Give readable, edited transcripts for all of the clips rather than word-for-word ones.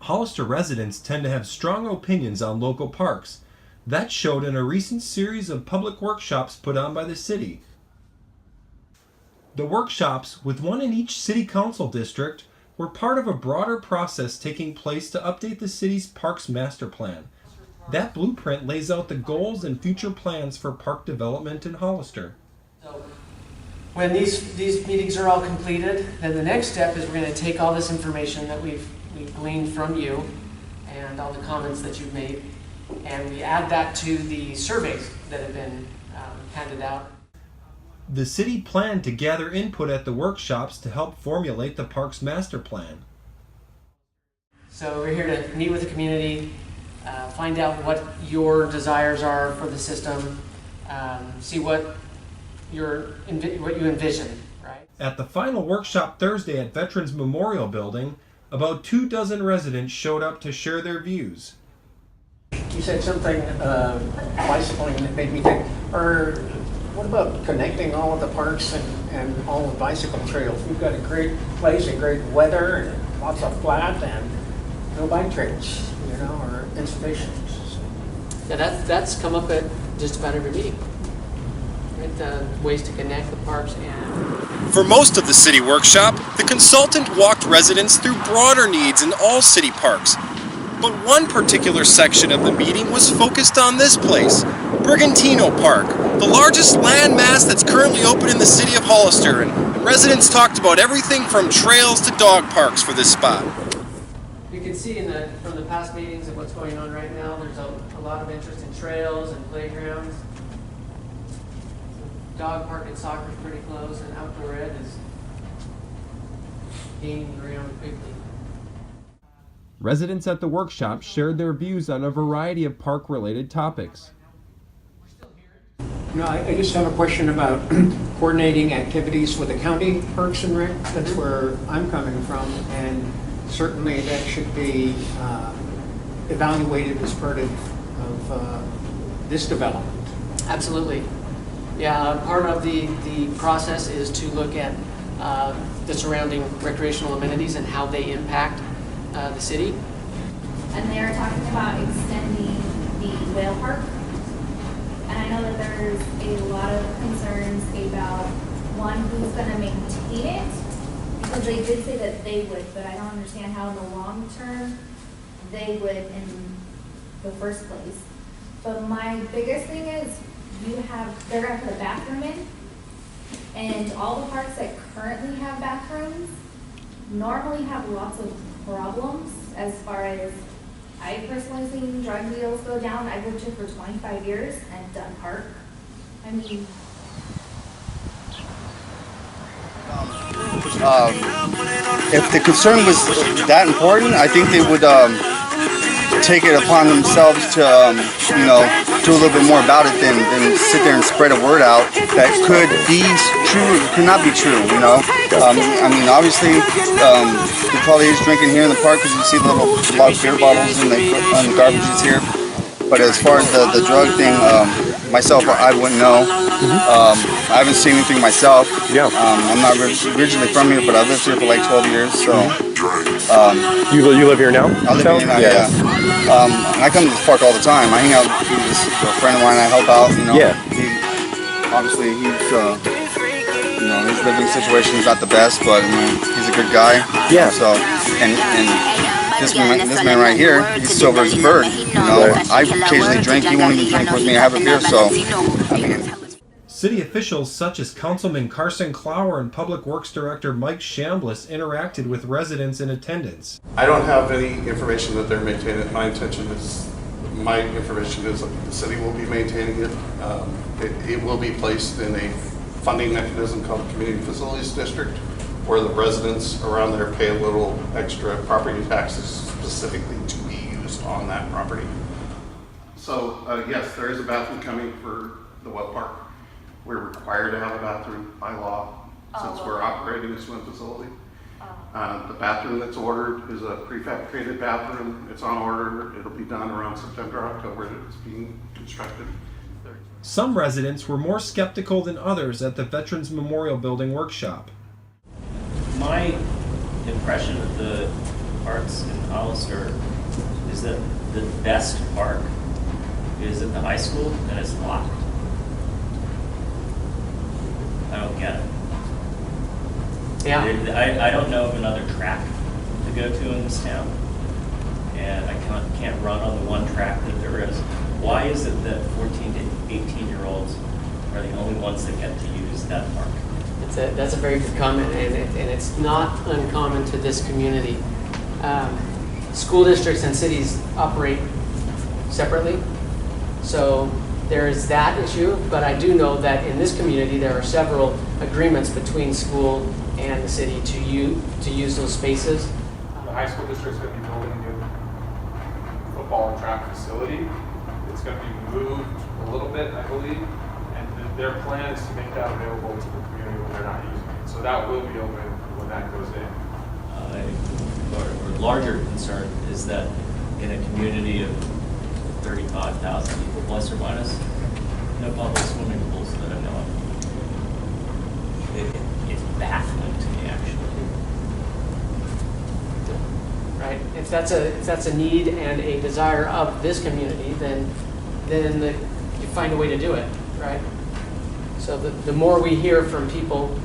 Hollister residents tend to have strong opinions on local parks. That showed in a recent series of public workshops put on by the city. The workshops, with one in each city council district, were part of a broader process taking place to update the city's parks master plan. That blueprint lays out the goals and future plans for park development in Hollister. So when these meetings are all completed, then the next step is we're going to take all this information that we've gleaned from you and all the comments that you've made, and we add that to the surveys that have been handed out. The city planned to gather input at the workshops to help formulate the park's master plan. So we're here to meet with the community, find out what your desires are for the system, see what you envision, right? At the final workshop Thursday at Veterans Memorial Building, about 24 residents showed up to share their views. You said something, bicycling, that made me think, what about connecting all of the parks and all the bicycle trails? We've got a great place and great weather and lots of flat and no bike trails, or insufficient. Yeah, that's come up at just about every meeting. Right? Ways to connect the parks and... For most of the city workshop, the consultant walked residents through broader needs in all city parks. But one particular section of the meeting was focused on this place, Brigantino Park, the largest landmass that's currently open in the city of Hollister, and residents talked about everything from trails to dog parks for this spot. You can see from the past meetings of what's going on right now, there's a lot of interest in trails and playgrounds. Dog park and soccer is pretty close, and outdoor ed is gaining ground quickly. Residents at the workshop shared their views on a variety of park-related topics. I just have a question about coordinating activities with the county Parks and Rec. That's where I'm coming from, and certainly that should be evaluated as part of this development. Absolutely. Yeah, part of the process is to look at the surrounding recreational amenities and how they impact the city. And they're talking about extending the whale park. And I know that there's a lot of concerns about one, who's going to maintain it, because they did say that they would, but I don't understand how in the long term they would in the first place. But my biggest thing is they're going to put a bathroom in, and all the parks that currently have bathrooms normally have lots of problems as far as I personally seen drug deals go down. I've lived here for 25 years and done park. I mean, if the concern was that important, I think they would take it upon themselves to do a little bit more about it than sit there and spread a word out that could be true or could not be true. I mean, obviously, there probably is drinking here in the park because you see a lot of beer bottles on the garbages here. But as far as the drug thing, myself, I wouldn't know. I haven't seen anything myself. Yeah. I'm not originally from here, but I've lived here for like 12 years. So. You live here now? I live here now, yeah. And I come to this park all the time. I hang out with a friend of mine. I help out. Yeah. Obviously, he's his living situation is not the best, but he's a good guy. Yeah. So and this man right here, he's sober as a bird. I occasionally drink. He won't even drink with me. I have a beer, so I mean. City officials such as Councilman Carson Clower and Public Works Director Mike Chambliss interacted with residents in attendance. I don't have any information that they're maintaining it. My information is that the city will be maintaining it. It will be placed in a funding mechanism called the Community Facilities District, where the residents around there pay a little extra property taxes specifically to be used on that property. So yes, there is a bathroom coming for the wet park. We're required to have a bathroom by law since we're operating a swim facility. The bathroom that's ordered is a prefabricated bathroom. It's on order. It'll be done around September, October. It's being constructed. Some residents were more skeptical than others at the Veterans Memorial Building workshop. My impression of the parks in Hollister is that the best park is at the high school and it's locked. I don't get it. Yeah. I don't know of another track to go to in this town, and I can't run on the one track that there is. Why is it that 14 to 18-year-olds are the only ones that get to use that park? That's a very good comment, and it's not uncommon to this community. School districts and cities operate separately, so there is that issue, but I do know that in this community there are several agreements between school and the city to use those spaces. The high school district's going to be building a new football and track facility. It's going to be moved a little bit, I believe, and their plan is to make that available to the community when they're not using it. So that will be open when that goes in. Or larger concern is that in a community of 35,000 people, plus or minus, no public swimming pools that I know of. It's baffling to me, actually. Right. If that's a need and a desire of this community, then you find a way to do it, right? So the more we hear from people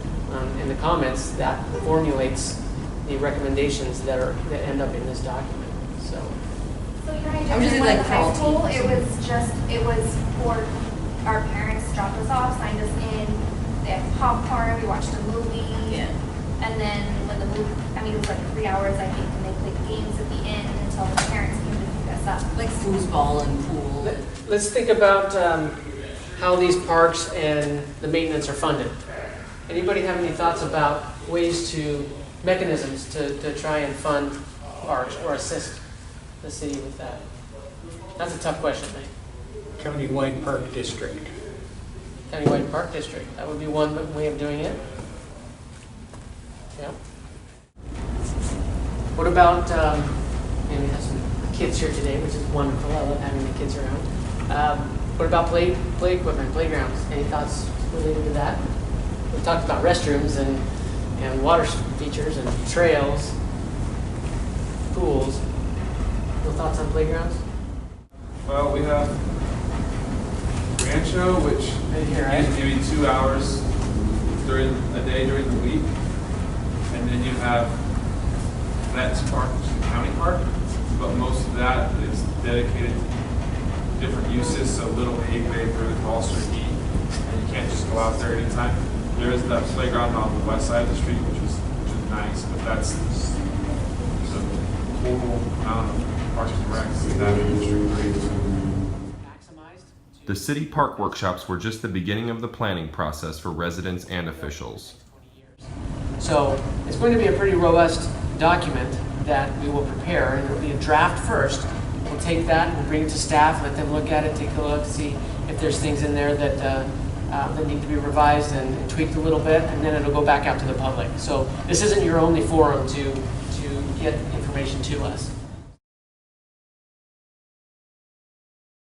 in the comments, that formulates the recommendations that end up in this document. So you're right, I was just when like the high fall school, teams. it was for our parents dropped us off, signed us in, they had popcorn, we watched a movie. Yeah. And then when the movie, it was like 3 hours, I think, and they played games at the end until the parents came to pick us up. Like foosball and pool. let's think about how these parks and the maintenance are funded. Anybody have any thoughts about mechanisms to try and fund parks or assist the city with that? That's a tough question, Nate. Countywide Park District. Countywide Park District, that would be one way of doing it. Yeah. What about, we have some kids here today, which is wonderful. I love having the kids around. What about play equipment, playgrounds? Any thoughts related to that? We talked about restrooms and water features and trails, pools. No thoughts on playgrounds? Well, we have Rancho, which Right here, right? is maybe 2 hours during a day during the week. And then you have Vets Park, which is a county park, but most of that is dedicated to different uses, so Little League, they really can also eat, and you can't just go out there anytime. There is that playground on the west side of the street, which is nice, but that's the total amount of parks and recs in that industry. The city park workshops were just the beginning of the planning process for residents and officials. So it's going to be a pretty robust document that we will prepare, and it'll be a draft first. We'll take that, we'll bring it to staff, let them look at it, take a look, see if there's things in there that need to be revised and tweaked a little bit, and then it'll go back out to the public. So this isn't your only forum to get information to us.